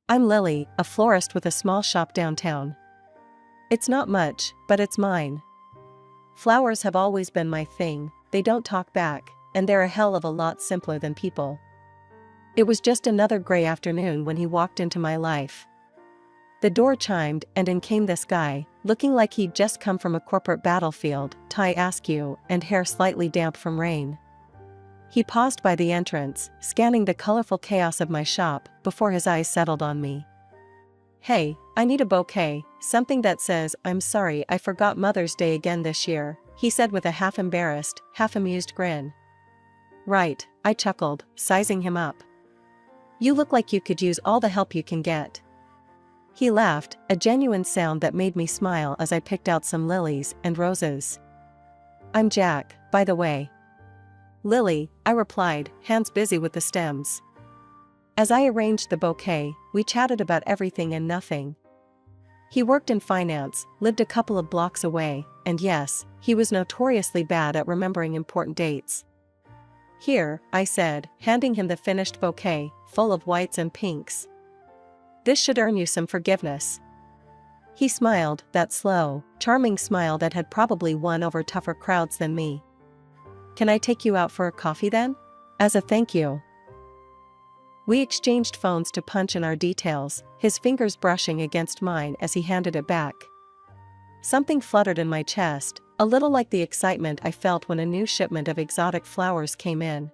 I'm Lily, a florist with a small shop downtown. It's not much, but it's mine. Flowers have always been my thing, they don't talk back, and they're a hell of a lot simpler than people. It was just another gray afternoon when he walked into my life. The door chimed and in came this guy, looking like he'd just come from a corporate battlefield, tie askew, and hair slightly damp from rain. He paused by the entrance, scanning the colorful chaos of my shop, before his eyes settled on me. "Hey, I need a bouquet, something that says, 'I'm sorry I forgot Mother's Day again this year,'" he said with a half-embarrassed, half-amused grin. "Right," I chuckled, sizing him up. "You look like you could use all the help you can get." He laughed, a genuine sound that made me smile as I picked out some lilies and roses. "I'm Jack, by the way." "Lily," I replied, hands busy with the stems. As I arranged the bouquet, we chatted about everything and nothing. He worked in finance, lived a couple of blocks away, and yes, he was notoriously bad at remembering important dates. "Here," I said, handing him the finished bouquet, full of whites and pinks. "This should earn you some forgiveness." He smiled, that slow, charming smile that had probably won over tougher crowds than me. "Can I take you out for a coffee then? As a thank you." We exchanged phones to punch in our details, his fingers brushing against mine as he handed it back. Something fluttered in my chest, a little like the excitement I felt when a new shipment of exotic flowers came in.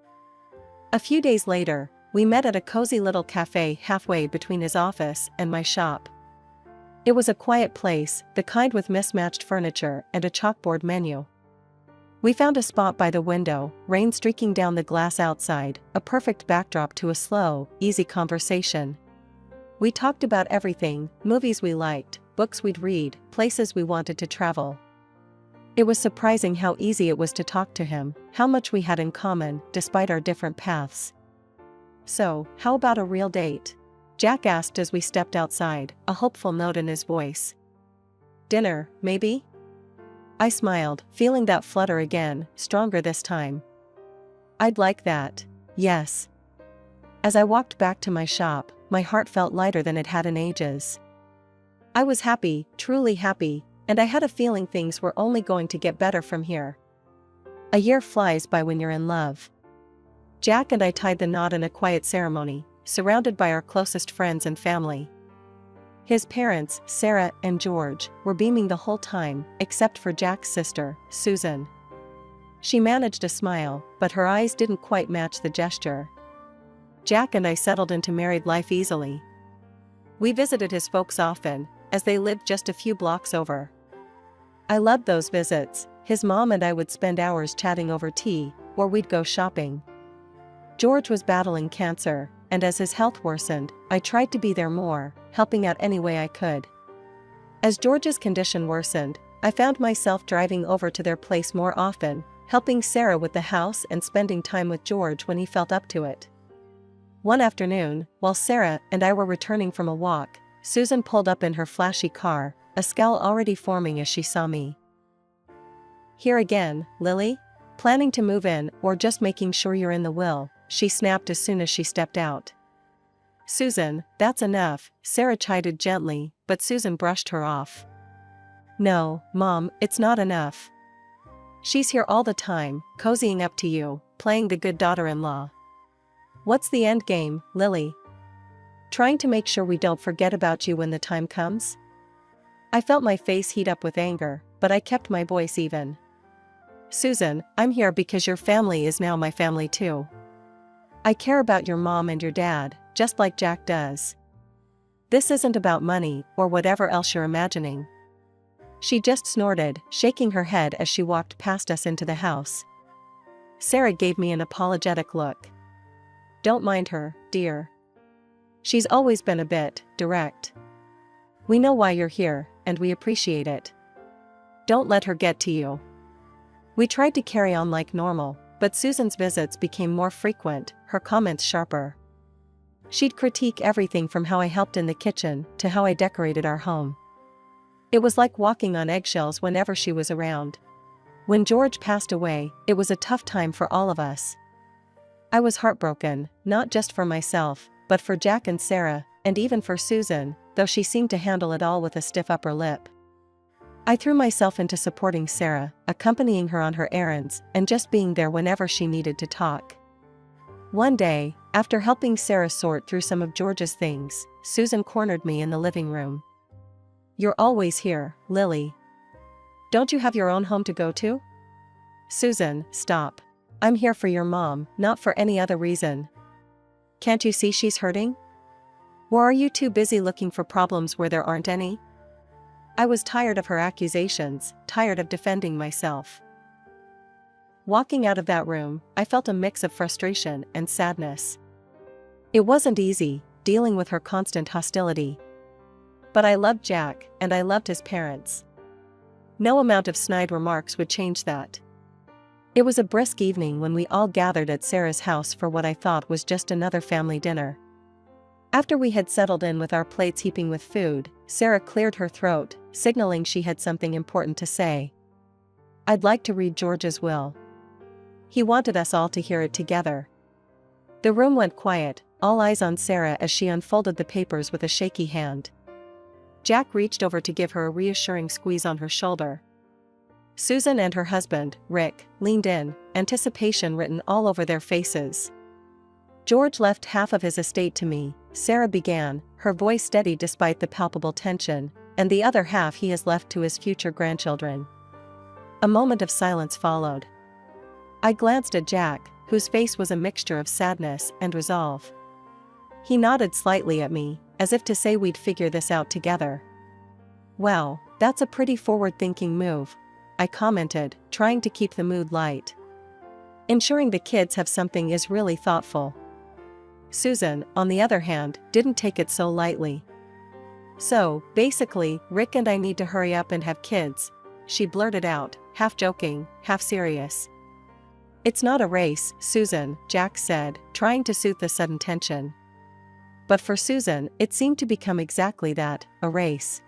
A few days later, we met at a cozy little cafe halfway between his office and my shop. It was a quiet place, the kind with mismatched furniture and a chalkboard menu. We found a spot by the window, rain streaking down the glass outside, a perfect backdrop to a slow, easy conversation. We talked about everything, movies we liked, books we'd read, places we wanted to travel. It was surprising how easy it was to talk to him, how much we had in common, despite our different paths. "So, how about a real date?" Jack asked as we stepped outside, a hopeful note in his voice. "Dinner, maybe?" I smiled, feeling that flutter again, stronger this time. "I'd like that. Yes." As I walked back to my shop, my heart felt lighter than it had in ages. I was happy, truly happy, and I had a feeling things were only going to get better from here. A year flies by when you're in love. Jack and I tied the knot in a quiet ceremony, surrounded by our closest friends and family. His parents, Sarah and George, were beaming the whole time, except for Jack's sister, Susan. She managed a smile, but her eyes didn't quite match the gesture. Jack and I settled into married life easily. We visited his folks often, as they lived just a few blocks over. I loved those visits. His mom and I would spend hours chatting over tea, or we'd go shopping. George was battling cancer, and as his health worsened, I tried to be there more, helping out any way I could. As George's condition worsened, I found myself driving over to their place more often, helping Sarah with the house and spending time with George when he felt up to it. One afternoon, while Sarah and I were returning from a walk, Susan pulled up in her flashy car, a scowl already forming as she saw me. "Here again, Lily? Planning to move in or just making sure you're in the will?" she snapped as soon as she stepped out. "Susan, that's enough," Sarah chided gently, but Susan brushed her off. "No, Mom, it's not enough. She's here all the time, cozying up to you, playing the good daughter-in-law. What's the end game, Lily? Trying to make sure we don't forget about you when the time comes?" I felt my face heat up with anger, but I kept my voice even. "Susan, I'm here because your family is now my family too. I care about your mom and your dad, just like Jack does. This isn't about money or whatever else you're imagining." She just snorted, shaking her head as she walked past us into the house. Sarah gave me an apologetic look. "Don't mind her, dear. She's always been a bit direct. We know why you're here, and we appreciate it. Don't let her get to you." We tried to carry on like normal, but Susan's visits became more frequent, her comments sharper. She'd critique everything from how I helped in the kitchen to how I decorated our home. It was like walking on eggshells whenever she was around. When George passed away, it was a tough time for all of us. I was heartbroken, not just for myself, but for Jack and Sarah, and even for Susan, though she seemed to handle it all with a stiff upper lip. I threw myself into supporting Sarah, accompanying her on her errands, and just being there whenever she needed to talk. One day, after helping Sarah sort through some of George's things, Susan cornered me in the living room. "You're always here, Lily. Don't you have your own home to go to?" "Susan, stop. I'm here for your mom, not for any other reason. Can't you see she's hurting? Or are you too busy looking for problems where there aren't any?" I was tired of her accusations, tired of defending myself. Walking out of that room, I felt a mix of frustration and sadness. It wasn't easy, dealing with her constant hostility. But I loved Jack, and I loved his parents. No amount of snide remarks would change that. It was a brisk evening when we all gathered at Sarah's house for what I thought was just another family dinner. After we had settled in with our plates heaping with food, Sarah cleared her throat, signaling she had something important to say. "I'd like to read George's will." He wanted us all to hear it together. The room went quiet, all eyes on Sarah as she unfolded the papers with a shaky hand. Jack reached over to give her a reassuring squeeze on her shoulder. Susan and her husband, Rick, leaned in, anticipation written all over their faces. "George left half of his estate to me," Sarah began, her voice steady despite the palpable tension, "and the other half he has left to his future grandchildren." A moment of silence followed. I glanced at Jack, whose face was a mixture of sadness and resolve. He nodded slightly at me, as if to say we'd figure this out together. "Well, that's a pretty forward-thinking move," I commented, trying to keep the mood light. "Ensuring the kids have something is really thoughtful." Susan, on the other hand, didn't take it so lightly. "So, basically, Rick and I need to hurry up and have kids," she blurted out, half joking, half serious. "It's not a race, Susan," Jack said, trying to soothe the sudden tension. But for Susan, it seemed to become exactly that, a race.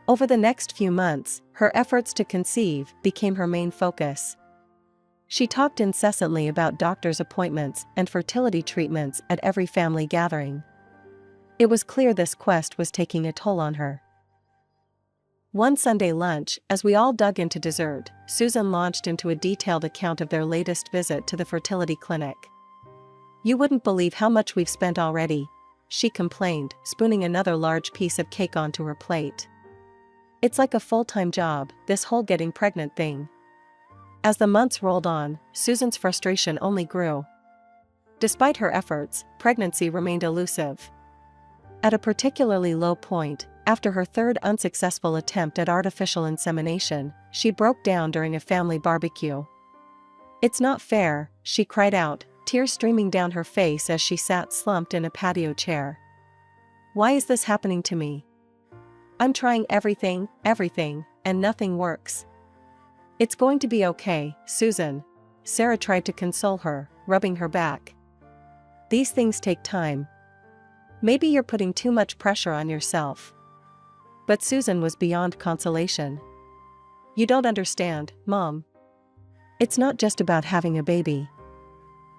Over the next few months, her efforts to conceive became her main focus. She talked incessantly about doctor's appointments and fertility treatments at every family gathering. It was clear this quest was taking a toll on her. One Sunday lunch, as we all dug into dessert, Susan launched into a detailed account of their latest visit to the fertility clinic. "You wouldn't believe how much we've spent already," she complained, spooning another large piece of cake onto her plate. "It's like a full-time job, this whole getting pregnant thing." As the months rolled on, Susan's frustration only grew. Despite her efforts, pregnancy remained elusive. At a particularly low point, after her third unsuccessful attempt at artificial insemination, she broke down during a family barbecue. "It's not fair," she cried out, tears streaming down her face as she sat slumped in a patio chair. "Why is this happening to me? I'm trying everything, and nothing works." "It's going to be okay, Susan." Sarah tried to console her, rubbing her back. "These things take time. Maybe you're putting too much pressure on yourself." But Susan was beyond consolation. "You don't understand, Mom. It's not just about having a baby.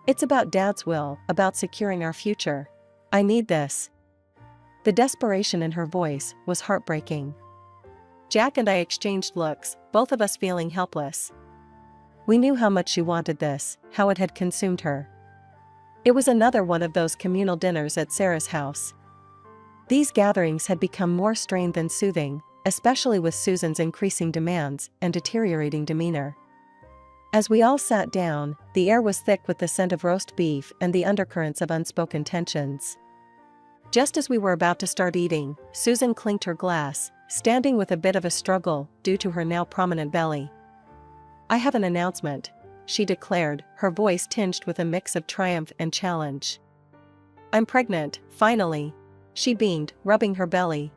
It's about Dad's will, about securing our future. I need this." The desperation in her voice was heartbreaking. Jack and I exchanged looks, both of us feeling helpless. We knew how much she wanted this, how it had consumed her. It was another one of those communal dinners at Sarah's house. These gatherings had become more strained than soothing, especially with Susan's increasing demands and deteriorating demeanor. As we all sat down, the air was thick with the scent of roast beef and the undercurrents of unspoken tensions. Just as we were about to start eating, Susan clinked her glass, standing with a bit of a struggle due to her now prominent belly. "I have an announcement," she declared, her voice tinged with a mix of triumph and challenge. "I'm pregnant, finally," she beamed, rubbing her belly.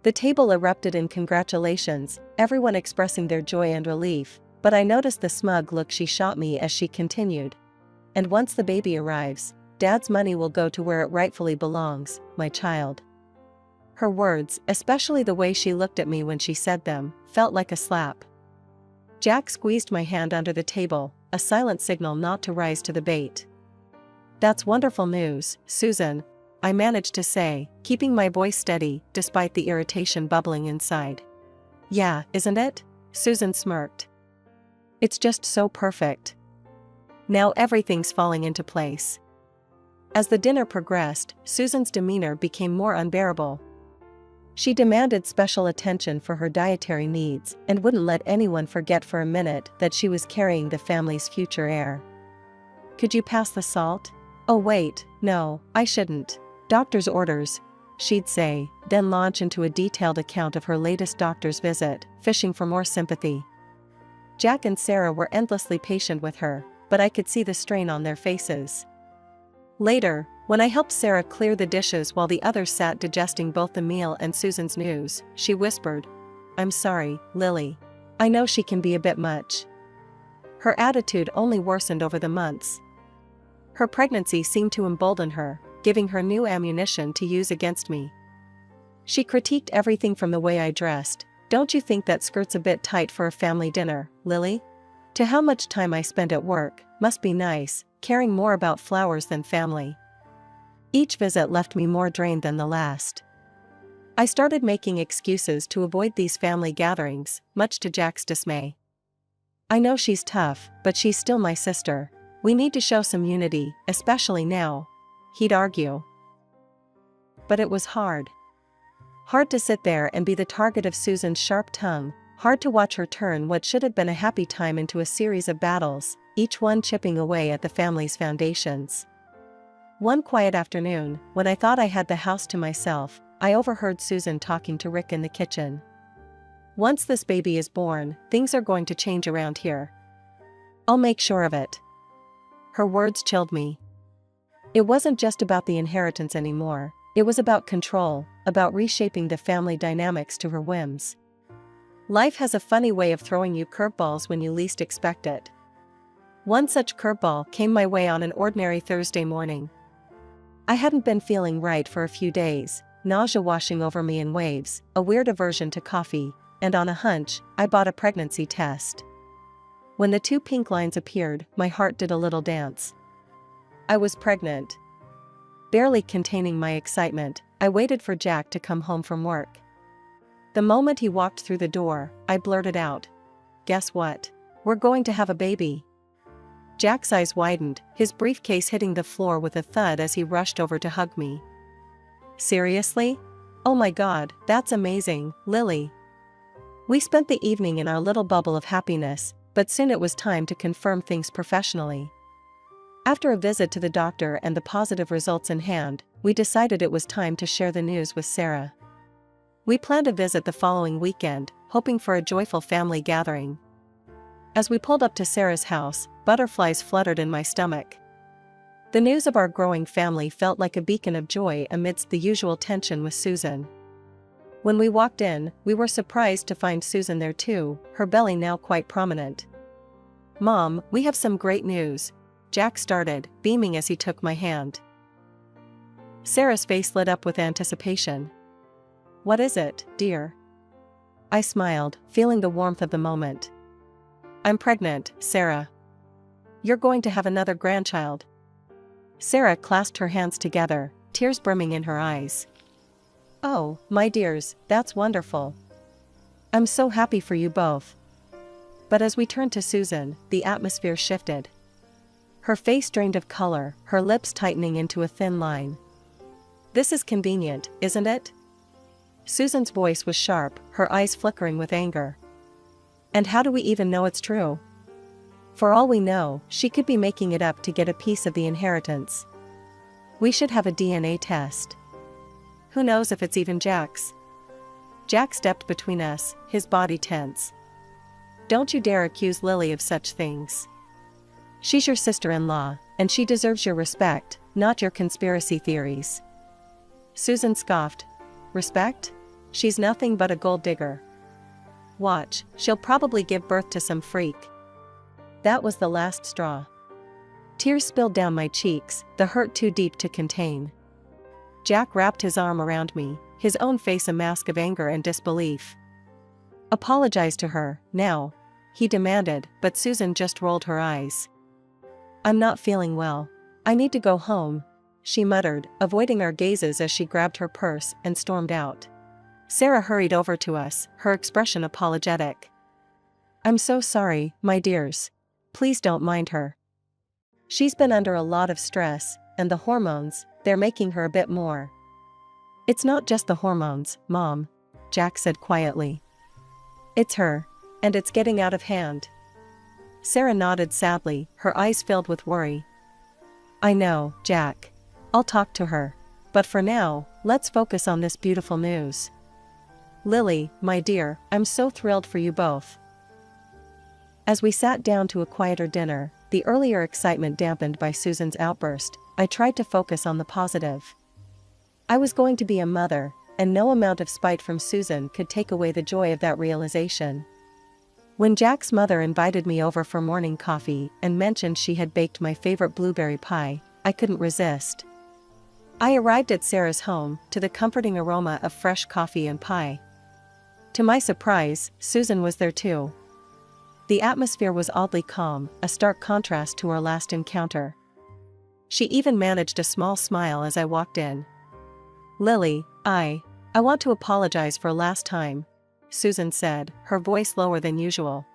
The table erupted in congratulations, everyone expressing their joy and relief, but I noticed the smug look she shot me as she continued. "And once the baby arrives, Dad's money will go to where it rightfully belongs, my child." Her words, especially the way she looked at me when she said them, felt like a slap. Jack squeezed my hand under the table, a silent signal not to rise to the bait. "That's wonderful news, Susan. I managed to say, keeping my voice steady despite the irritation bubbling inside. Yeah, isn't it? Susan smirked. It's just so perfect. Now everything's falling into place. As the dinner progressed, Susan's demeanor became more unbearable. She demanded special attention for her dietary needs and wouldn't let anyone forget for a minute that she was carrying the family's future heir. Could you pass the salt? Oh wait, no, I shouldn't. Doctor's orders, she'd say, then launch into a detailed account of her latest doctor's visit, fishing for more sympathy. Jack and Sarah were endlessly patient with her, but I could see the strain on their faces. Later, when I helped Sarah clear the dishes while the others sat digesting both the meal and Susan's news, she whispered, "I'm sorry, Lily. I know she can be a bit much." Her attitude only worsened over the months. Her pregnancy seemed to embolden her, giving her new ammunition to use against me. She critiqued everything from the way I dressed. "Don't you think that skirt's a bit tight for a family dinner, Lily?" To how much time I spent at work, "Must be nice, caring more about flowers than family." Each visit left me more drained than the last. I started making excuses to avoid these family gatherings, much to Jack's dismay. "I know she's tough, but she's still my sister. We need to show some unity, especially now," he'd argue. But it was hard. Hard to sit there and be the target of Susan's sharp tongue, hard to watch her turn what should have been a happy time into a series of battles, each one chipping away at the family's foundations. One quiet afternoon, when I thought I had the house to myself, I overheard Susan talking to Rick in the kitchen. "Once this baby is born, things are going to change around here. I'll make sure of it." Her words chilled me. It wasn't just about the inheritance anymore, it was about control, about reshaping the family dynamics to her whims. Life has a funny way of throwing you curveballs when you least expect it. One such curveball came my way on an ordinary Thursday morning. I hadn't been feeling right for a few days, nausea washing over me in waves, a weird aversion to coffee, and on a hunch, I bought a pregnancy test. When the 2 pink lines appeared, my heart did a little dance. I was pregnant. Barely containing my excitement, I waited for Jack to come home from work. The moment he walked through the door, I blurted out, "Guess what? We're going to have a baby." Jack's eyes widened, his briefcase hitting the floor with a thud as he rushed over to hug me. "Seriously? Oh my God, that's amazing, Lily." We spent the evening in our little bubble of happiness, but soon it was time to confirm things professionally. After a visit to the doctor and the positive results in hand, we decided it was time to share the news with Sarah. We planned a visit the following weekend, hoping for a joyful family gathering. As we pulled up to Sarah's house, butterflies fluttered in my stomach. The news of our growing family felt like a beacon of joy amidst the usual tension with Susan. When we walked in, we were surprised to find Susan there too, her belly now quite prominent. "Mom, we have some great news," Jack started, beaming as he took my hand. Sarah's face lit up with anticipation. "What is it, dear?" I smiled, feeling the warmth of the moment. "I'm pregnant, Sarah. You're going to have another grandchild." Sarah clasped her hands together, tears brimming in her eyes. "Oh, my dears, that's wonderful. I'm so happy for you both." But as we turned to Susan, the atmosphere shifted. Her face drained of color, her lips tightening into a thin line. "This is convenient, isn't it?" Susan's voice was sharp, her eyes flickering with anger. "And how do we even know it's true? For all we know, she could be making it up to get a piece of the inheritance. We should have a DNA test. Who knows if it's even Jack's?" Jack stepped between us, his body tense. "Don't you dare accuse Lily of such things. She's your sister-in-law, and she deserves your respect, not your conspiracy theories." Susan scoffed. "Respect? She's nothing but a gold digger. Watch, she'll probably give birth to some freak." That was the last straw. Tears spilled down my cheeks, the hurt too deep to contain. Jack wrapped his arm around me, his own face a mask of anger and disbelief. "Apologize to her, now," he demanded, but Susan just rolled her eyes. "I'm not feeling well. I need to go home," she muttered, avoiding our gazes as she grabbed her purse and stormed out. Sarah hurried over to us, her expression apologetic. I'm so sorry, my dears. Please don't mind her. She's been under a lot of stress, and the hormones, they're making her a bit more. It's not just the hormones, Mom, Jack said quietly. It's her. And it's getting out of hand. Sarah nodded sadly, her eyes filled with worry. I know, Jack. I'll talk to her. But for now, let's focus on this beautiful news. Lily, my dear, I'm so thrilled for you both. As we sat down to a quieter dinner, the earlier excitement dampened by Susan's outburst, I tried to focus on the positive. I was going to be a mother, and no amount of spite from Susan could take away the joy of that realization. When Jack's mother invited me over for morning coffee and mentioned she had baked my favorite blueberry pie, I couldn't resist. I arrived at Sarah's home, to the comforting aroma of fresh coffee and pie. To my surprise, Susan was there too. The atmosphere was oddly calm, a stark contrast to our last encounter. She even managed a small smile as I walked in. Lily, I want to apologize for last time, Susan said, her voice lower than usual.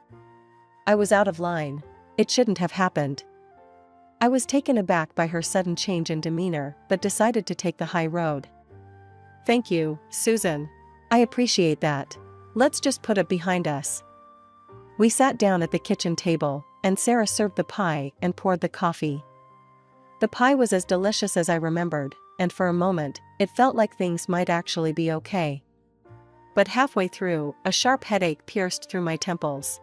I was out of line. It shouldn't have happened. I was taken aback by her sudden change in demeanor, but decided to take the high road. Thank you, Susan. I appreciate that. Let's just put it behind us. We sat down at the kitchen table, and Sarah served the pie and poured the coffee. The pie was as delicious as I remembered, and for a moment, it felt like things might actually be okay. But halfway through, a sharp headache pierced through my temples.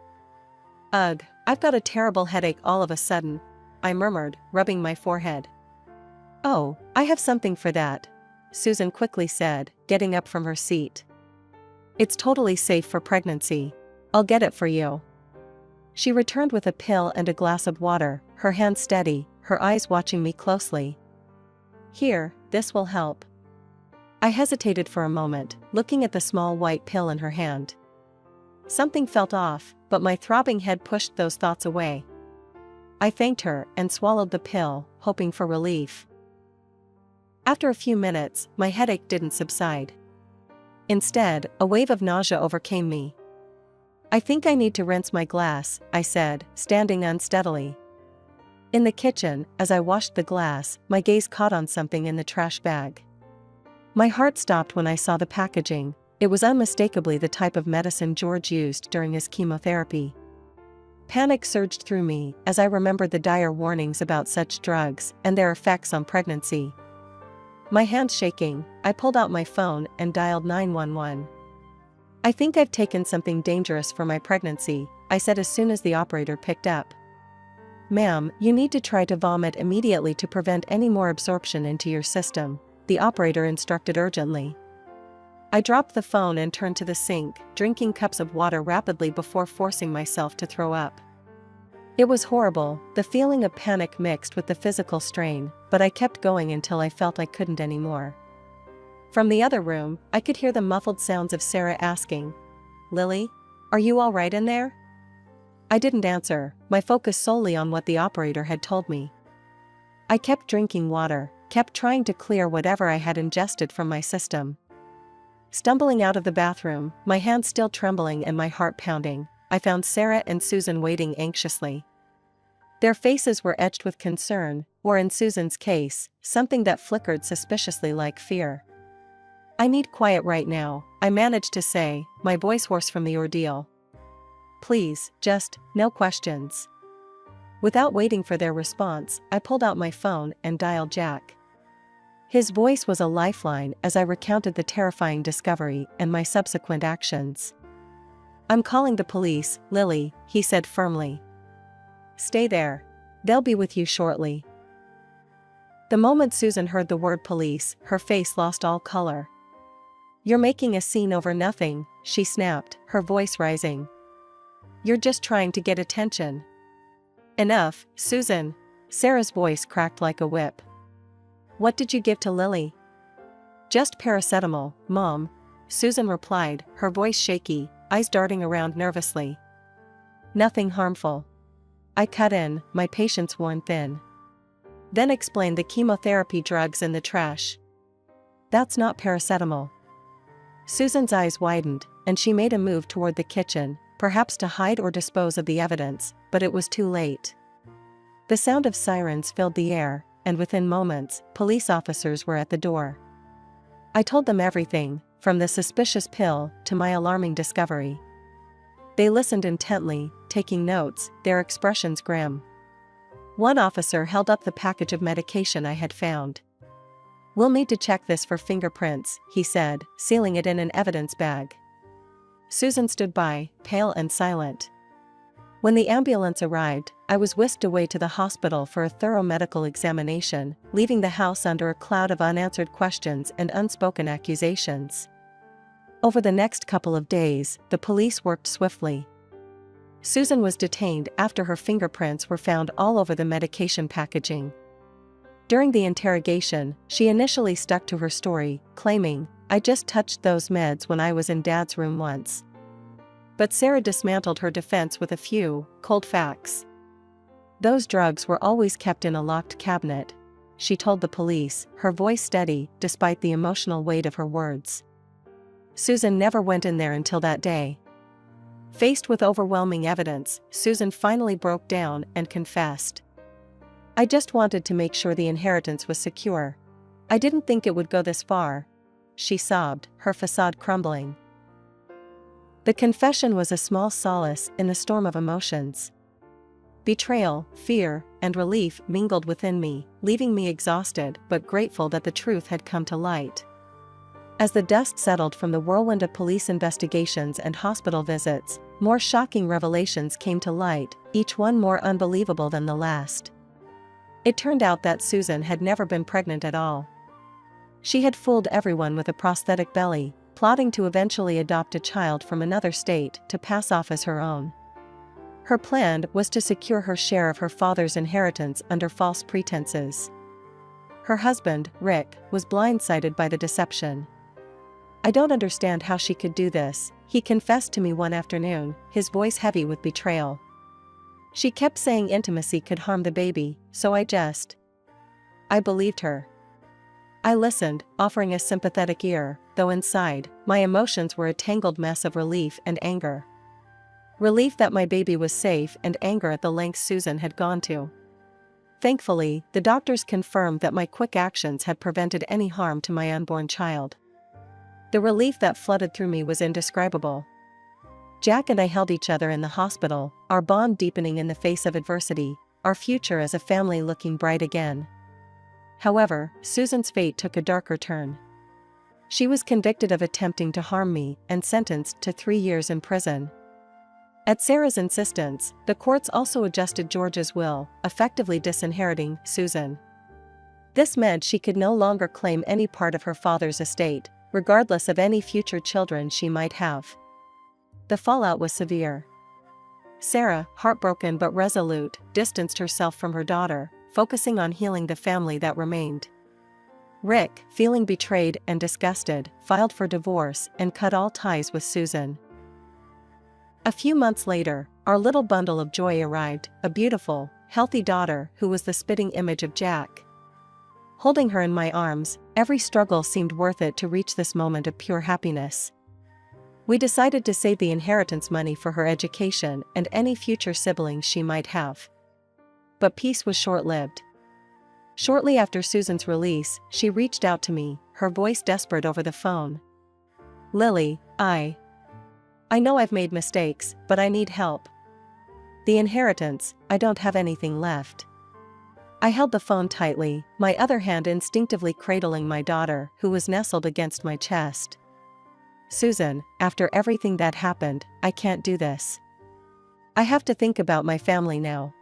Ugh, I've got a terrible headache all of a sudden, I murmured, rubbing my forehead. Oh, I have something for that, Susan quickly said, getting up from her seat. It's totally safe for pregnancy. I'll get it for you. She returned with a pill and a glass of water, her hand steady, her eyes watching me closely. Here, this will help. I hesitated for a moment, looking at the small white pill in her hand. Something felt off, but my throbbing head pushed those thoughts away. I thanked her and swallowed the pill, hoping for relief. After a few minutes, my headache didn't subside. Instead, a wave of nausea overcame me. I think I need to rinse my glass, I said, standing unsteadily. In the kitchen, as I washed the glass, my gaze caught on something in the trash bag. My heart stopped when I saw the packaging. It was unmistakably the type of medicine George used during his chemotherapy. Panic surged through me as I remembered the dire warnings about such drugs and their effects on pregnancy. My hands shaking, I pulled out my phone and dialed 911. I think I've taken something dangerous for my pregnancy, I said as soon as the operator picked up. Ma'am, you need to try to vomit immediately to prevent any more absorption into your system, the operator instructed urgently. I dropped the phone and turned to the sink, drinking cups of water rapidly before forcing myself to throw up. It was horrible, the feeling of panic mixed with the physical strain, but I kept going until I felt I couldn't anymore. From the other room, I could hear the muffled sounds of Sarah asking, Lily? Are you all right in there? I didn't answer, my focus solely on what the operator had told me. I kept drinking water, kept trying to clear whatever I had ingested from my system. Stumbling out of the bathroom, my hands still trembling and my heart pounding, I found Sarah and Susan waiting anxiously. Their faces were etched with concern, or in Susan's case, something that flickered suspiciously like fear. I need quiet right now, I managed to say, my voice hoarse from the ordeal. Please, just, no questions. Without waiting for their response, I pulled out my phone and dialed Jack. His voice was a lifeline as I recounted the terrifying discovery and my subsequent actions. I'm calling the police, Lily, he said firmly. Stay there. They'll be with you shortly. The moment Susan heard the word police, her face lost all color. You're making a scene over nothing, she snapped, her voice rising. You're just trying to get attention. Enough, Susan. Sarah's voice cracked like a whip. What did you give to Lily? Just paracetamol, Mom, Susan replied, her voice shaky, eyes darting around nervously. Nothing harmful. I cut in, my patience worn thin. then explained the chemotherapy drugs in the trash. That's not paracetamol. Susan's eyes widened, and she made a move toward the kitchen, perhaps to hide or dispose of the evidence, but it was too late. The sound of sirens filled the air, and within moments, police officers were at the door. I told them everything, from the suspicious pill to my alarming discovery. They listened intently, taking notes, their expressions grim. One officer held up the package of medication I had found. "We'll need to check this for fingerprints," he said, sealing it in an evidence bag. Susan stood by, pale and silent. When the ambulance arrived, I was whisked away to the hospital for a thorough medical examination, leaving the house under a cloud of unanswered questions and unspoken accusations. Over the next couple of days, the police worked swiftly. Susan was detained after her fingerprints were found all over the medication packaging. During the interrogation, she initially stuck to her story, claiming, "I just touched those meds when I was in Dad's room once." But Sarah dismantled her defense with a few cold facts. "Those drugs were always kept in a locked cabinet," she told the police, her voice steady despite the emotional weight of her words. Susan never went in there until that day. Faced with overwhelming evidence, Susan finally broke down and confessed. "I just wanted to make sure the inheritance was secure. I didn't think it would go this far," she sobbed, her facade crumbling. The confession was a small solace in the storm of emotions. Betrayal, fear, and relief mingled within me, leaving me exhausted but grateful that the truth had come to light. As the dust settled from the whirlwind of police investigations and hospital visits, more shocking revelations came to light, each one more unbelievable than the last. It turned out that Susan had never been pregnant at all. She had fooled everyone with a prosthetic belly, plotting to eventually adopt a child from another state to pass off as her own. Her plan was to secure her share of her father's inheritance under false pretenses. Her husband, Rick, was blindsided by the deception. "I don't understand how she could do this," he confessed to me one afternoon, his voice heavy with betrayal. "She kept saying intimacy could harm the baby, so I believed her. I listened, offering a sympathetic ear, though inside, my emotions were a tangled mess of relief and anger. Relief that my baby was safe and anger at the lengths Susan had gone to. Thankfully, the doctors confirmed that my quick actions had prevented any harm to my unborn child. The relief that flooded through me was indescribable. Jack and I held each other in the hospital, our bond deepening in the face of adversity, our future as a family looking bright again. However, Susan's fate took a darker turn. She was convicted of attempting to harm me and sentenced to 3 years in prison. At Sarah's insistence, the courts also adjusted George's will, effectively disinheriting Susan. This meant she could no longer claim any part of her father's estate, regardless of any future children she might have. The fallout was severe. Sarah, heartbroken but resolute, distanced herself from her daughter, focusing on healing the family that remained. Rick, feeling betrayed and disgusted, filed for divorce and cut all ties with Susan. A few months later, our little bundle of joy arrived, a beautiful, healthy daughter who was the spitting image of Jack. Holding her in my arms, every struggle seemed worth it to reach this moment of pure happiness. We decided to save the inheritance money for her education and any future siblings she might have. But peace was short-lived. Shortly after Susan's release, she reached out to me, her voice desperate over the phone. "Lily, I know I've made mistakes, but I need help. The inheritance, I don't have anything left." I held the phone tightly, my other hand instinctively cradling my daughter, who was nestled against my chest. "Susan, after everything that happened, I can't do this. I have to think about my family now."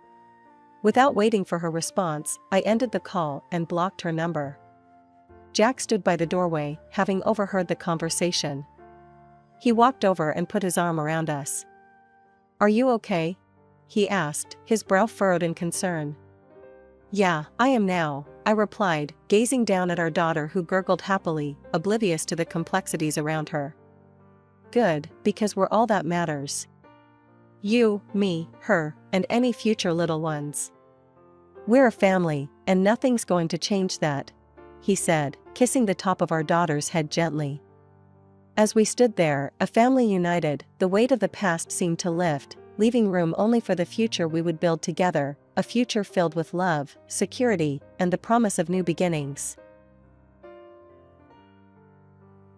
Without waiting for her response, I ended the call and blocked her number. Jack stood by the doorway, having overheard the conversation. He walked over and put his arm around us. "Are you okay?" he asked, his brow furrowed in concern. "Yeah, I am now," I replied, gazing down at our daughter who gurgled happily, oblivious to the complexities around her. "Good, because we're all that matters. You, me, her, and any future little ones." We're a family, and nothing's going to change that," he said, kissing the top of our daughter's head gently. As we stood there, a family united, the weight of the past seemed to lift, leaving room only for the future we would build together, a future filled with love, security, and the promise of new beginnings.